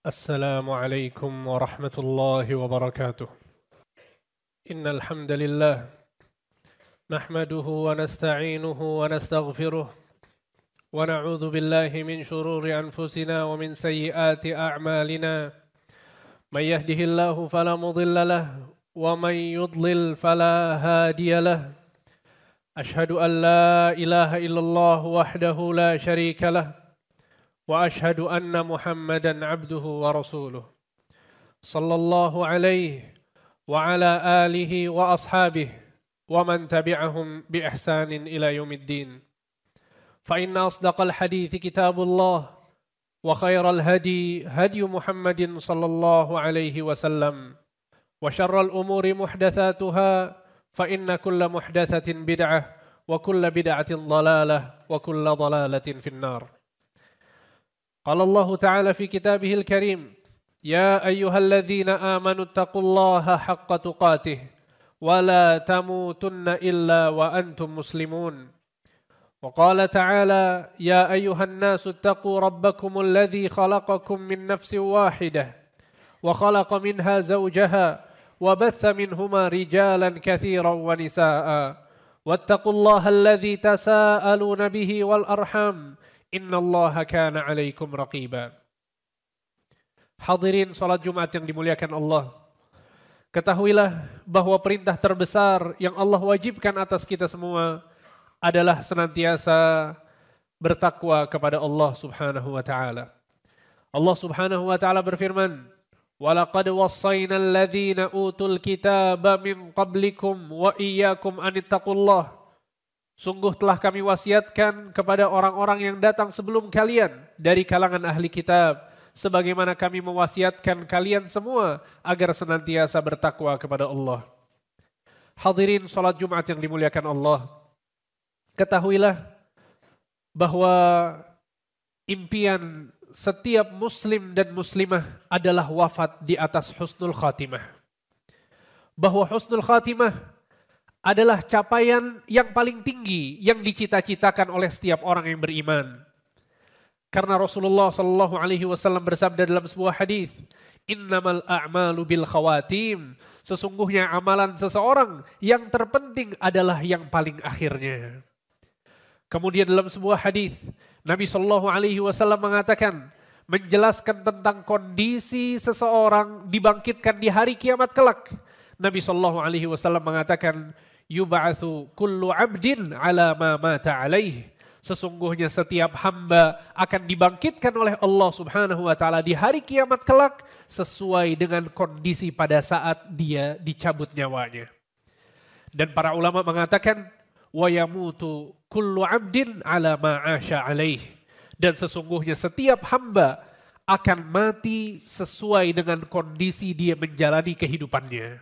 السلام عليكم ورحمة الله وبركاته. إن الحمد لله نحمده ونستعينه ونستغفره ونعوذ بالله من شرور أنفسنا ومن سيئات أعمالنا. من يهده الله فلا مضل له ومن يضلل فلا هادي له. أشهد أن لا إله إلا الله وحده لا شريك له وأشهد أن محمدًا عبده ورسوله صلى الله عليه وعلى آله وأصحابه ومن تبعهم بإحسان إلى يوم الدين. فإن أصدق الحديث كتاب الله وخير الهدي هدي محمد صلى الله عليه وسلم وشر الأمور محدثاتها فإن كل محدثة بدعة وكل بدعة ضلالة وكل ضلالة في النار. قال الله تعالى في كتابه الكريم: يا أيها الذين آمنوا اتقوا الله حق تقاته ولا تموتن إلا وأنتم مسلمون. وقال تعالى: يا أيها الناس اتقوا ربكم الذي خلقكم من نفس واحدة وخلق منها زوجها وبث منهما رجالا كثيرا ونساء واتقوا الله الذي تساءلون به والأرحام Inna Allah kana alaikum raqiba. Hadirin salat Jumat yang dimuliakan Allah. Ketahuilah bahwa perintah terbesar yang Allah wajibkan atas kita semua adalah senantiasa bertakwa kepada Allah Subhanahu wa taala. Allah Subhanahu wa taala berfirman, "Walaqad wassayna alladhina utul kitaba min qablikum wa iyyakum an ittaqullah." Sungguh telah kami wasiatkan kepada orang-orang yang datang sebelum kalian dari kalangan ahli kitab, sebagaimana kami mewasiatkan kalian semua agar senantiasa bertakwa kepada Allah. Hadirin salat Jumat yang dimuliakan Allah, ketahuilah bahwa impian setiap muslim dan muslimah adalah wafat di atas husnul khatimah. Bahwa husnul khatimah adalah capaian yang paling tinggi yang dicita-citakan oleh setiap orang yang beriman. Karena Rasulullah sallallahu alaihi wasallam bersabda dalam sebuah hadis, "Innamal a'malu bil khawatim." Sesungguhnya amalan seseorang yang terpenting adalah yang paling akhirnya. Kemudian dalam sebuah hadis, Nabi sallallahu alaihi wasallam mengatakan, menjelaskan tentang kondisi seseorang dibangkitkan di hari kiamat kelak. Nabi sallallahu alaihi wasallam mengatakan, yub'atsu kullu 'abdin 'ala ma mata 'alaih. Sesungguhnya setiap hamba akan dibangkitkan oleh Allah Subhanahu wa taala di hari kiamat kelak sesuai dengan kondisi pada saat dia dicabut nyawanya. Dan para ulama mengatakan wa yamutu kullu 'abdin 'ala ma 'asha 'alaih. Dan sesungguhnya setiap hamba akan mati sesuai dengan kondisi dia menjalani kehidupannya.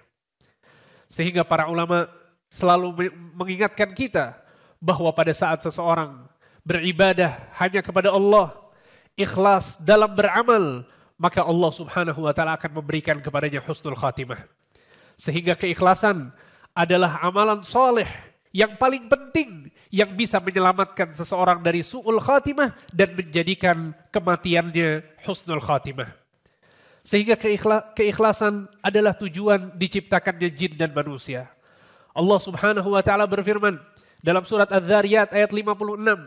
Sehingga para ulama selalu mengingatkan kita bahwa pada saat seseorang beribadah hanya kepada Allah, ikhlas dalam beramal, maka Allah Subhanahu wa taala akan memberikan kepadanya husnul khatimah. Sehingga keikhlasan adalah amalan soleh yang paling penting yang bisa menyelamatkan seseorang dari su'ul khatimah dan menjadikan kematiannya husnul khatimah. Sehingga keikhlasan adalah tujuan diciptakannya jin dan manusia. Allah Subhanahu wa taala berfirman dalam surat Az-Zariyat ayat 56,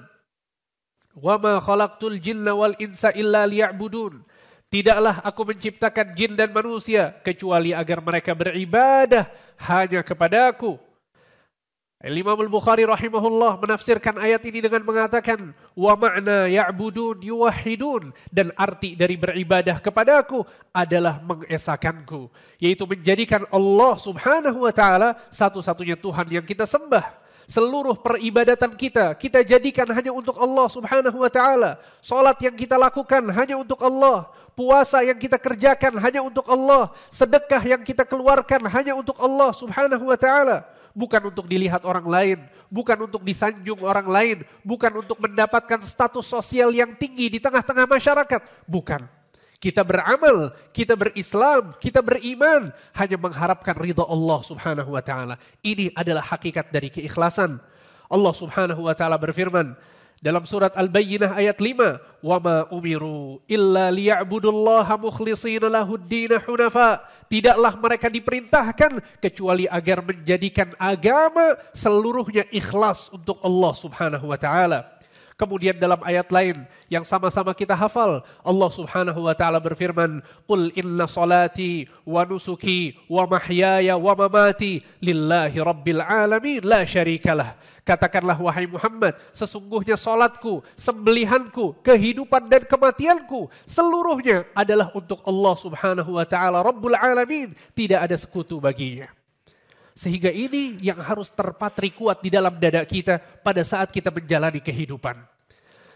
"Wa ma khalaqtul jinna wal insa illa liya'budun." Tidaklah aku menciptakan jin dan manusia kecuali agar mereka beribadah hanya kepada-Aku. Imam Al-Bukhari rahimahullah menafsirkan ayat ini dengan mengatakan, wa ma'na ya'budun yuwahhidun, dan arti dari beribadah kepada-Aku adalah mengesakanku, yaitu menjadikan Allah Subhanahu wa taala satu-satunya Tuhan yang kita sembah. Seluruh peribadatan kita jadikan hanya untuk Allah Subhanahu wa taala. Salat yang kita lakukan hanya untuk Allah, puasa yang kita kerjakan hanya untuk Allah, sedekah yang kita keluarkan hanya untuk Allah Subhanahu wa taala. Bukan untuk dilihat orang lain, bukan untuk disanjung orang lain, bukan untuk mendapatkan status sosial yang tinggi di tengah-tengah masyarakat. Bukan. Kita beramal, kita berislam, kita beriman, hanya mengharapkan ridha Allah Subhanahu wa taala. Ini adalah hakikat dari keikhlasan. Allah Subhanahu wa taala berfirman Dalam surat Al-Bayyinah ayat 5, "Wa ma umiru illa liya'budullaha mukhlishina lahuddin hunafa." Tidaklah mereka diperintahkan kecuali agar menjadikan agama seluruhnya ikhlas untuk Allah Subhanahu wa taala. Kemudian dalam ayat lain yang sama-sama kita hafal, Allah Subhanahu wa taala berfirman, "Qul inna salati wa nusuki wa mahyaya wa mamati lillahi rabbil alamin la syarikalah." Katakanlah wahai Muhammad, sesungguhnya salatku, sembelihanku, kehidupan dan kematianku seluruhnya adalah untuk Allah Subhanahu wa taala Rabbul alamin, tidak ada sekutu baginya. Sehingga ini yang harus terpatri kuat di dalam dada kita pada saat kita menjalani kehidupan.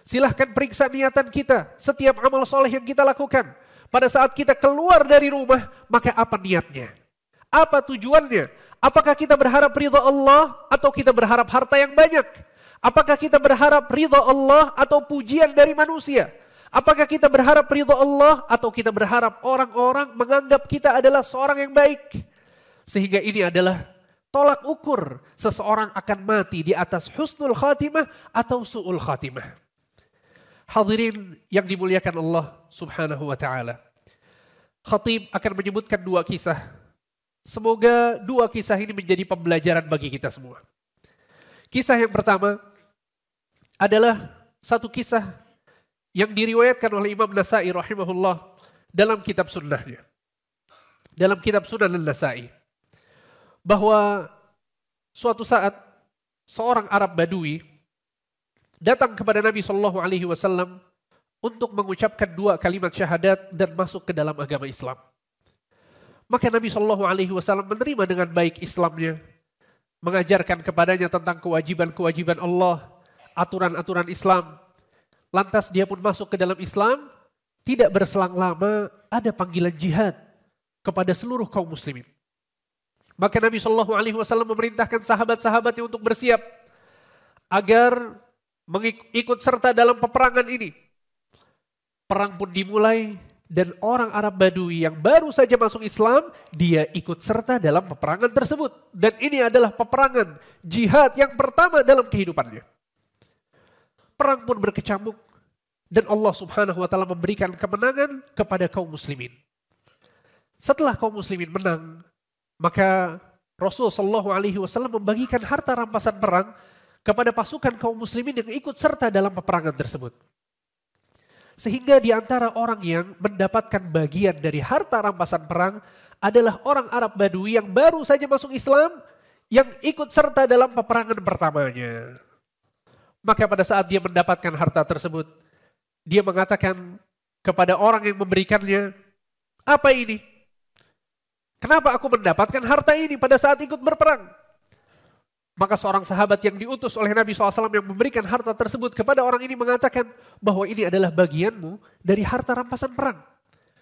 Silahkan periksa niatan kita, setiap amal soleh yang kita lakukan. Pada saat kita keluar dari rumah, maka apa niatnya? Apa tujuannya? Apakah kita berharap ridha Allah atau kita berharap harta yang banyak? Apakah kita berharap ridha Allah atau pujian dari manusia? Apakah kita berharap ridha Allah atau kita berharap orang-orang menganggap kita adalah seorang yang baik? Sehingga ini adalah tolak ukur seseorang akan mati di atas husnul khatimah atau su'ul khatimah. Hadirin yang dimuliakan Allah Subhanahu wa taala. Khatib akan menyebutkan dua kisah. Semoga dua kisah ini menjadi pembelajaran bagi kita semua. Kisah yang pertama adalah satu kisah yang diriwayatkan oleh Imam Nasa'i rahimahullah dalam kitab sunnahnya. Dalam kitab Sunan An-Nasa'i. Bahwa suatu saat seorang Arab Badui datang kepada Nabi SAW untuk mengucapkan dua kalimat syahadat dan masuk ke dalam agama Islam. Maka Nabi SAW menerima dengan baik Islamnya, mengajarkan kepadanya tentang kewajiban-kewajiban Allah, aturan-aturan Islam. Lantas dia pun masuk ke dalam Islam, tidak berselang lama ada panggilan jihad kepada seluruh kaum muslimin. Maka Nabi SAW memerintahkan sahabat-sahabatnya untuk bersiap agar ikut serta dalam peperangan ini. Perang pun dimulai dan orang Arab Badui yang baru saja masuk Islam, dia ikut serta dalam peperangan tersebut. Dan ini adalah peperangan jihad yang pertama dalam kehidupannya. Perang pun berkecamuk dan Allah Subhanahu wa taala memberikan kemenangan kepada kaum muslimin. Setelah kaum muslimin menang, maka Rasulullah SAW membagikan harta rampasan perang kepada pasukan kaum muslimin yang ikut serta dalam peperangan tersebut. Sehingga di antara orang yang mendapatkan bagian dari harta rampasan perang adalah orang Arab Badui yang baru saja masuk Islam yang ikut serta dalam peperangan pertamanya. Maka pada saat dia mendapatkan harta tersebut, dia mengatakan kepada orang yang memberikannya, "Apa ini? Kenapa aku mendapatkan harta ini pada saat ikut berperang?" Maka seorang sahabat yang diutus oleh Nabi SAW yang memberikan harta tersebut kepada orang ini mengatakan bahwa ini adalah bagianmu dari harta rampasan perang.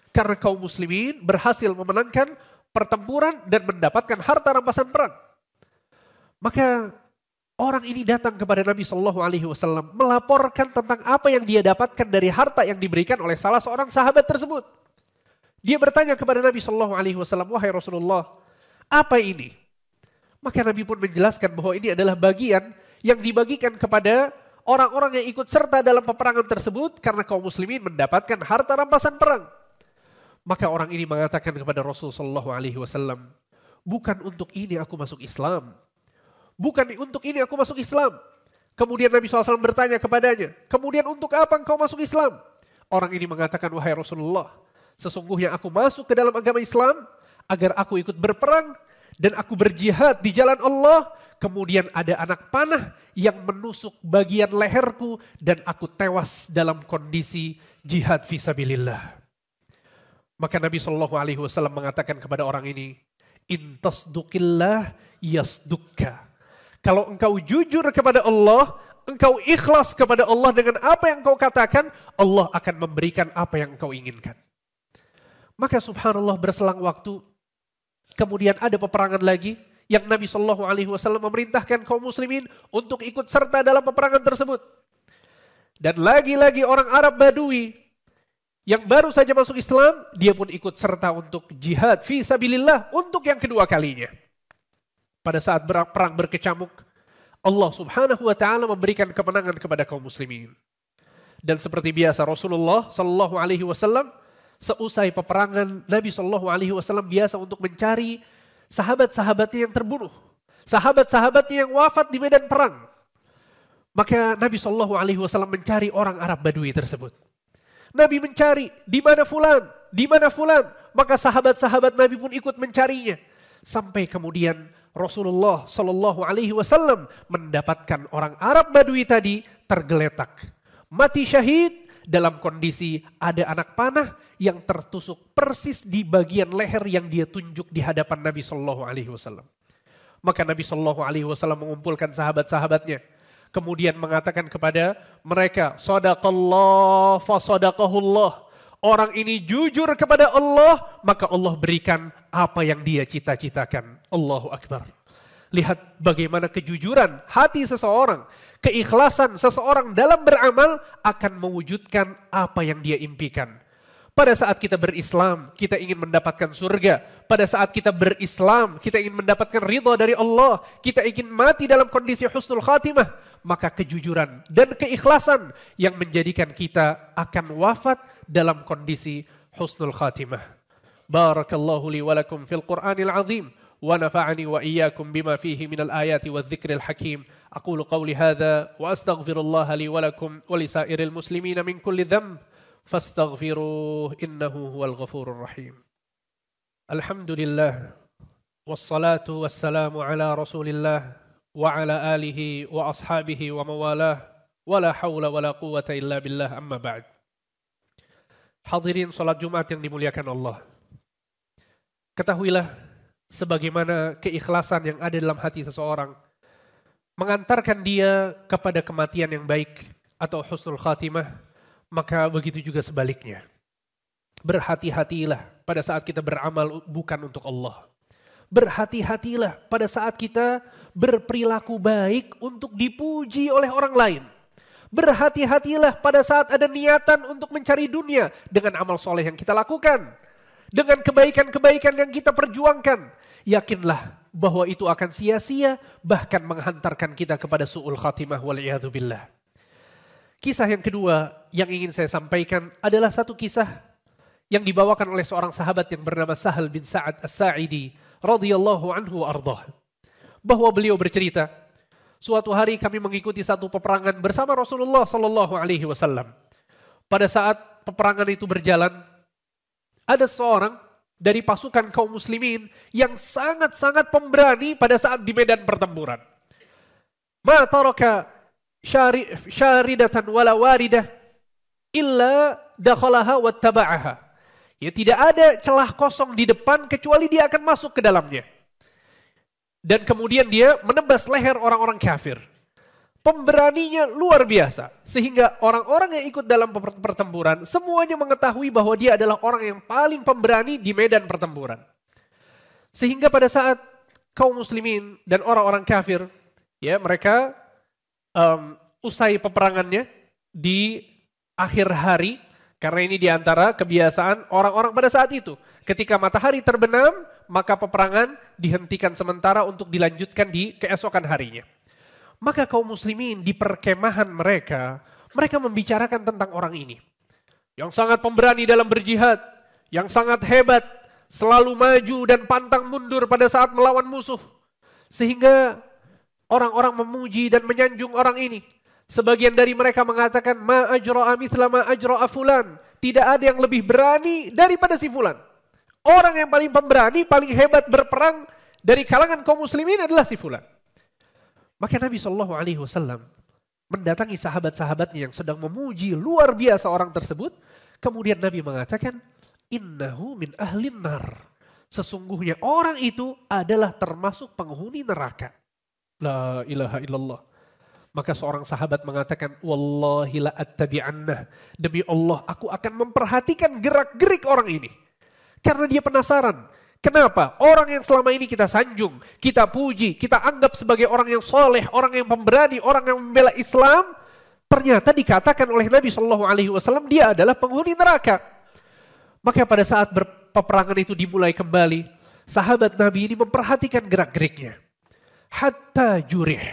Karena kaum muslimin berhasil memenangkan pertempuran dan mendapatkan harta rampasan perang. Maka orang ini datang kepada Nabi SAW melaporkan tentang apa yang dia dapatkan dari harta yang diberikan oleh salah seorang sahabat tersebut. Dia bertanya kepada Nabi SAW, "Wahai Rasulullah, apa ini?" Maka Nabi pun menjelaskan bahwa ini adalah bagian yang dibagikan kepada orang-orang yang ikut serta dalam peperangan tersebut karena kaum muslimin mendapatkan harta rampasan perang. Maka orang ini mengatakan kepada Rasulullah SAW, "Bukan untuk ini aku masuk Islam. Bukan untuk ini aku masuk Islam." Kemudian Nabi SAW bertanya kepadanya, "Kemudian untuk apa engkau masuk Islam?" Orang ini mengatakan, "Wahai Rasulullah, sesungguhnya aku masuk ke dalam agama Islam agar aku ikut berperang dan aku berjihad di jalan Allah. Kemudian ada anak panah yang menusuk bagian leherku dan aku tewas dalam kondisi jihad fisabilillah." Maka Nabi SAW mengatakan kepada orang ini, "In tasduqillah yasdukka." Kalau engkau jujur kepada Allah, engkau ikhlas kepada Allah dengan apa yang engkau katakan, Allah akan memberikan apa yang engkau inginkan. Maka subhanallah berselang waktu, kemudian ada peperangan lagi yang Nabi SAW memerintahkan kaum muslimin untuk ikut serta dalam peperangan tersebut. Dan lagi-lagi orang Arab Badui yang baru saja masuk Islam, dia pun ikut serta untuk jihad fi sabilillah untuk yang kedua kalinya. Pada saat perang berkecamuk, Allah Subhanahu wa taala memberikan kemenangan kepada kaum muslimin. Dan seperti biasa Rasulullah sallallahu alaihi wasallam seusai peperangan, Nabi sallallahu alaihi wasallam biasa untuk mencari sahabat-sahabatnya yang terbunuh, sahabat-sahabatnya yang wafat di medan perang. Maka Nabi sallallahu alaihi wasallam mencari orang Arab Badui tersebut. Nabi mencari, di mana fulan? Di mana fulan? Maka sahabat-sahabat Nabi pun ikut mencarinya. Sampai kemudian Rasulullah sallallahu alaihi wasallam mendapatkan orang Arab Badui tadi tergeletak, mati syahid dalam kondisi ada anak panah yang tertusuk persis di bagian leher yang dia tunjuk di hadapan Nabi sallallahu alaihi wasallam. Maka Nabi sallallahu alaihi wasallam mengumpulkan sahabat-sahabatnya, kemudian mengatakan kepada mereka, sadaqallah fa sadaqahullah. Orang ini jujur kepada Allah, maka Allah berikan apa yang dia cita-citakan. Allahu Akbar. Lihat bagaimana kejujuran hati seseorang, keikhlasan seseorang dalam beramal akan mewujudkan apa yang dia impikan. Pada saat kita berislam, kita ingin mendapatkan surga. Pada saat kita berislam, kita ingin mendapatkan ridha dari Allah. Kita ingin mati dalam kondisi husnul khatimah. Maka kejujuran dan keikhlasan yang menjadikan kita akan wafat dalam kondisi husnul khatimah. Barakallahu li wa lakum fil Qur'anil azim. Wa nafa'ani wa iyyakum bima fihi minal ayati wa dzikril hakim. Aqulu qawli hadha wa astaghfirullaha li wa lakum wa lisairil muslimina min kulli dhanb. فاستغفروه إنه هو الغفور الرحيم. الحمد لله والصلاة والسلام على رسول الله وعلى آله وأصحابه وموالاه ولا حول ولا قوة إلا بالله أما بعد. Hadirin salat Jumat yang dimuliakan Allah. Ketahuilah sebagaimana keikhlasan yang ada dalam hati seseorang mengantarkan dia kepada kematian yang baik atau husnul khatimah, maka begitu juga sebaliknya. Berhati-hatilah pada saat kita beramal bukan untuk Allah. Berhati-hatilah pada saat kita berperilaku baik untuk dipuji oleh orang lain. Berhati-hatilah pada saat ada niatan untuk mencari dunia dengan amal soleh yang kita lakukan. Dengan kebaikan-kebaikan yang kita perjuangkan. Yakinlah bahwa itu akan sia-sia, bahkan menghantarkan kita kepada su'ul khatimah wal'iyadzu billah. Kisah yang kedua yang ingin saya sampaikan adalah satu kisah yang dibawakan oleh seorang sahabat yang bernama Sahal bin Sa'ad As-Sa'idi radhiyallahu anhu wa ardhah. Bahwa beliau bercerita, suatu hari kami mengikuti satu peperangan bersama Rasulullah sallallahu alaihi wasallam. Pada saat peperangan itu berjalan, ada seorang dari pasukan kaum muslimin yang sangat-sangat pemberani pada saat di medan pertempuran. Ma taraka syaridatan wala waridah illa dakhalaha wattaba'aha. Ya, tidak ada celah kosong di depan kecuali dia akan masuk ke dalamnya. Dan kemudian dia menebas leher orang-orang kafir. Pemberaninya luar biasa. Sehingga orang-orang yang ikut dalam pertempuran semuanya mengetahui bahwa dia adalah orang yang paling pemberani di medan pertempuran. Sehingga pada saat kaum muslimin dan orang-orang kafir, ya mereka usai peperangannya di akhir hari, karena ini diantara kebiasaan orang-orang pada saat itu. Ketika matahari terbenam, maka peperangan dihentikan sementara untuk dilanjutkan di keesokan harinya. Maka kaum muslimin di perkemahan mereka membicarakan tentang orang ini. Yang sangat pemberani dalam berjihad, yang sangat hebat, selalu maju dan pantang mundur pada saat melawan musuh. Sehingga orang-orang memuji dan menyanjung orang ini. Sebagian dari mereka mengatakan, ma ajra'a mithla ma ajra'a fulan. Tidak ada yang lebih berani daripada si fulan. Orang yang paling pemberani, paling hebat berperang dari kalangan kaum muslimin adalah si fulan. Maka Nabi SAW mendatangi sahabat-sahabatnya yang sedang memuji luar biasa orang tersebut. Kemudian Nabi mengatakan, innahu min ahlin nar. Sesungguhnya orang itu adalah termasuk penghuni neraka. La ilaha illallah. Maka seorang sahabat mengatakan, wallahi la attabi'annah. Demi Allah, aku akan memperhatikan gerak-gerik orang ini. Karena dia penasaran. Kenapa? Orang yang selama ini kita sanjung, kita puji, kita anggap sebagai orang yang soleh, orang yang pemberani, orang yang membela Islam, ternyata dikatakan oleh Nabi SAW dia adalah penghuni neraka. Maka pada saat peperangan itu dimulai kembali, sahabat Nabi ini memperhatikan gerak-geriknya. Hatta jurih.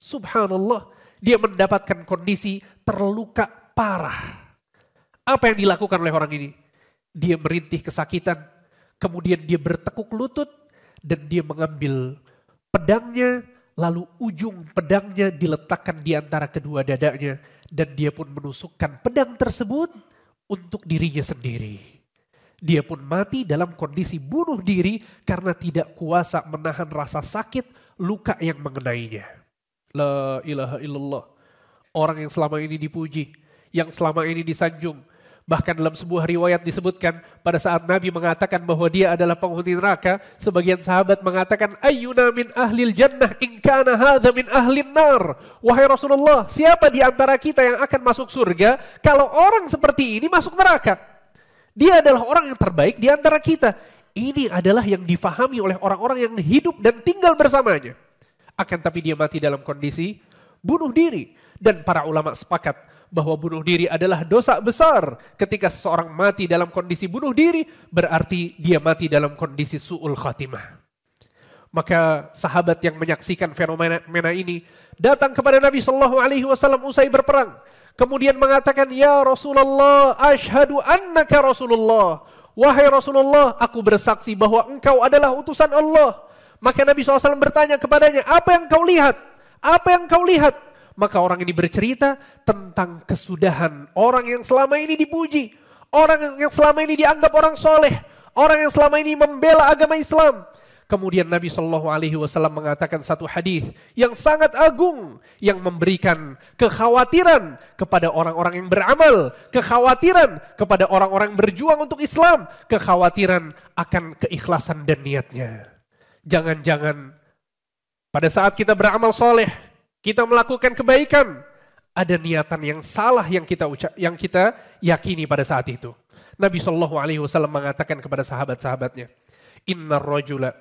Subhanallah, dia mendapatkan kondisi terluka parah. Apa yang dilakukan oleh orang ini? Dia merintih kesakitan, kemudian dia bertekuk lutut, dan dia mengambil pedangnya, lalu ujung pedangnya diletakkan di antara kedua dadanya, dan dia pun menusukkan pedang tersebut untuk dirinya sendiri. Dia pun mati dalam kondisi bunuh diri karena tidak kuasa menahan rasa sakit luka yang mengenainya. La ilaha illallah. Orang yang selama ini dipuji, yang selama ini disanjung. Bahkan dalam sebuah riwayat disebutkan pada saat Nabi mengatakan bahwa dia adalah penghuni neraka, sebagian sahabat mengatakan, ayyuna min ahlil jannah in kana hadha min ahlin nar. Wahai Rasulullah, siapa di antara kita yang akan masuk surga kalau orang seperti ini masuk neraka? Dia adalah orang yang terbaik di antara kita. Ini adalah yang difahami oleh orang-orang yang hidup dan tinggal bersamanya. Akan tapi dia mati dalam kondisi bunuh diri. Dan para ulama sepakat bahwa bunuh diri adalah dosa besar. Ketika seseorang mati dalam kondisi bunuh diri, berarti dia mati dalam kondisi su'ul khatimah. Maka sahabat yang menyaksikan fenomena ini datang kepada Nabi SAW usai berperang. Kemudian mengatakan, ya Rasulullah, ashhadu annaka Rasulullah. Wahai Rasulullah, aku bersaksi bahwa engkau adalah utusan Allah. Maka Nabi SAW bertanya kepadanya, apa yang kau lihat? Apa yang kau lihat? Maka orang ini bercerita tentang kesudahan orang yang selama ini dipuji, orang yang selama ini dianggap orang soleh, orang yang selama ini membela agama Islam. Kemudian Nabi SAW mengatakan satu hadis yang sangat agung, yang memberikan kekhawatiran kepada orang-orang yang beramal, kekhawatiran kepada orang-orang yang berjuang untuk Islam, kekhawatiran akan keikhlasan dan niatnya. Jangan-jangan pada saat kita beramal soleh, kita melakukan kebaikan, ada niatan yang salah yang kita yakini pada saat itu. Nabi SAW mengatakan kepada sahabat-sahabatnya, Innar rajula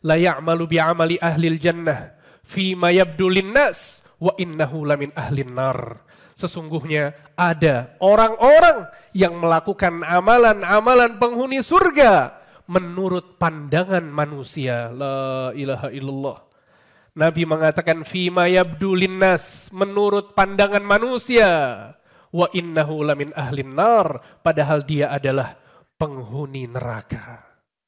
la ya'malu bi'amali ahlil jannah fima yabdu linnas wa innahu lamin ahlin nar. Sesungguhnya ada orang-orang yang melakukan amalan-amalan penghuni surga menurut pandangan manusia. La ilaha illallah. Nabi mengatakan fima yabdu linnas, menurut pandangan manusia, wa innahu lamin ahlin nar, padahal dia adalah penghuni neraka.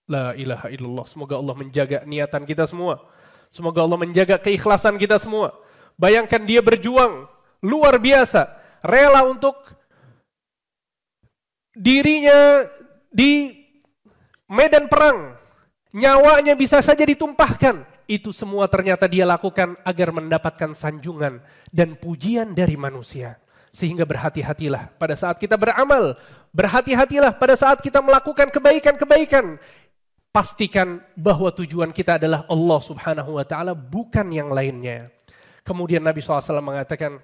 La ilaha illallah. Semoga Allah menjaga niatan kita semua. Semoga Allah menjaga keikhlasan kita semua. Bayangkan dia berjuang luar biasa, rela untuk dirinya di medan perang, nyawanya bisa saja ditumpahkan. Itu semua ternyata dia lakukan agar mendapatkan sanjungan dan pujian dari manusia. Sehingga berhati-hatilah pada saat kita beramal. Berhati-hatilah pada saat kita melakukan kebaikan-kebaikan. Pastikan bahwa tujuan kita adalah Allah Subhanahu wa ta'ala, bukan yang lainnya. Kemudian Nabi SAW mengatakan,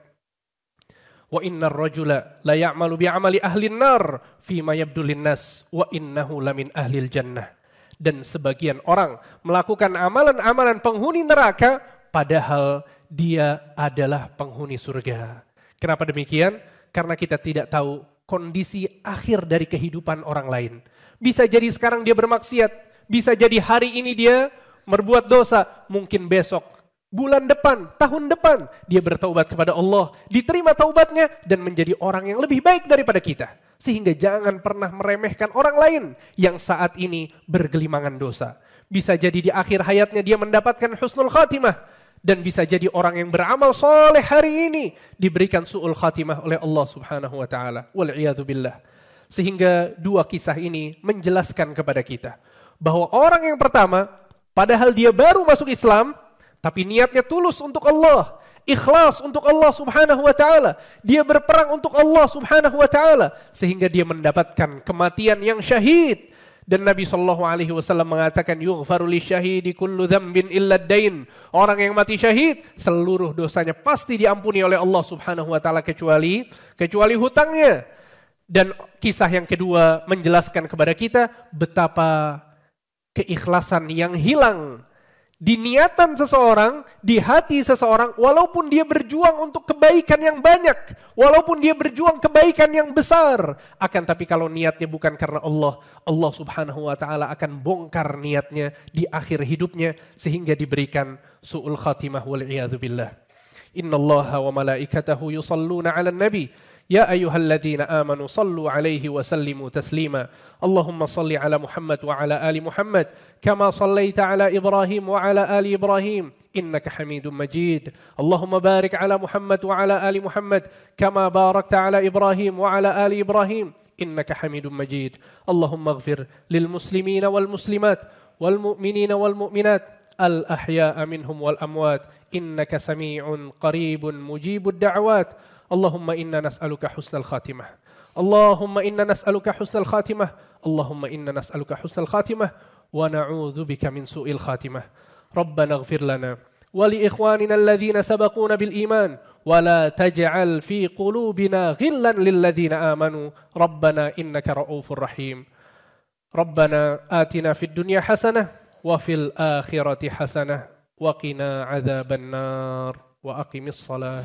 wa innar rajula la ya'malu bi'amali ahlin nar fima yabdu linnas wa innahu lamin ahlil jannah. Dan sebagian orang melakukan amalan-amalan penghuni neraka, padahal dia adalah penghuni surga. Kenapa demikian? Karena kita tidak tahu kondisi akhir dari kehidupan orang lain. Bisa jadi sekarang dia bermaksiat, bisa jadi hari ini dia berbuat dosa, mungkin besok, bulan depan, tahun depan, dia bertaubat kepada Allah, diterima taubatnya, dan menjadi orang yang lebih baik daripada kita. Sehingga jangan pernah meremehkan orang lain yang saat ini bergelimangan dosa. Bisa jadi di akhir hayatnya dia mendapatkan husnul khatimah. Dan bisa jadi orang yang beramal soleh hari ini diberikan su'ul khatimah oleh Allah Subhanahu wa ta'ala. Wal'iyadu billah. Sehingga dua kisah ini menjelaskan kepada kita bahwa orang yang pertama, padahal dia baru masuk Islam, tapi niatnya tulus untuk Allah, ikhlas untuk Allah Subhanahu wa ta'ala. Dia berperang untuk Allah Subhanahu wa ta'ala sehingga dia mendapatkan kematian yang syahid. Dan Nabi SAW mengatakan, yughfaru lisyahidi kullu dzambin illa ad-dain. Orang yang mati syahid, seluruh dosanya pasti diampuni oleh Allah Subhanahu wa ta'ala kecuali hutangnya. Dan kisah yang kedua menjelaskan kepada kita betapa keikhlasan yang hilang di niatan seseorang, di hati seseorang, walaupun dia berjuang untuk kebaikan yang banyak, walaupun dia berjuang kebaikan yang besar, akan tapi kalau niatnya bukan karena Allah, Allah Subhanahu wa ta'ala akan bongkar niatnya di akhir hidupnya sehingga diberikan su'ul khatimah wal'iyadzu billah. Innallaha wa malaikatahu yusalluna 'alan nabi. Ya ayyuhalladzina amanu sallu 'alaihi wa sallimu taslima. Allahumma salli 'ala Muhammad wa 'ala ali Muhammad kama sallaita 'ala Ibrahim wa 'ala ali Ibrahim innaka Hamidum Majid. Allahumma barik 'ala Muhammad wa 'ala ali Muhammad kama barakta 'ala Ibrahim wa 'ala ali Ibrahim innaka Hamidum Majid. Allahumma ighfir lil muslimina wal muslimat wal mu'minina wal mu'minat al ahya'a minhum wal amwat innaka sami'un qaribun mujibud da'awat. Allahumma inna nas'aluka husnal khatimah. Allahumma inna nas'aluka husnal khatimah. Allahumma inna nas'aluka husnal khatimah wa na'udzu bika min su'il khatimah. Rabbana ighfir lana wa li ikhwanina alladhina sabaquna bil iman wa la taj'al fi qulubina ghillan lil ladzina amanu. Rabbana innaka ra'ufur rahim. Rabbana atina fid dunya hasanah wa fil akhirati hasanah wa qina adzaban nar wa aqimis salah.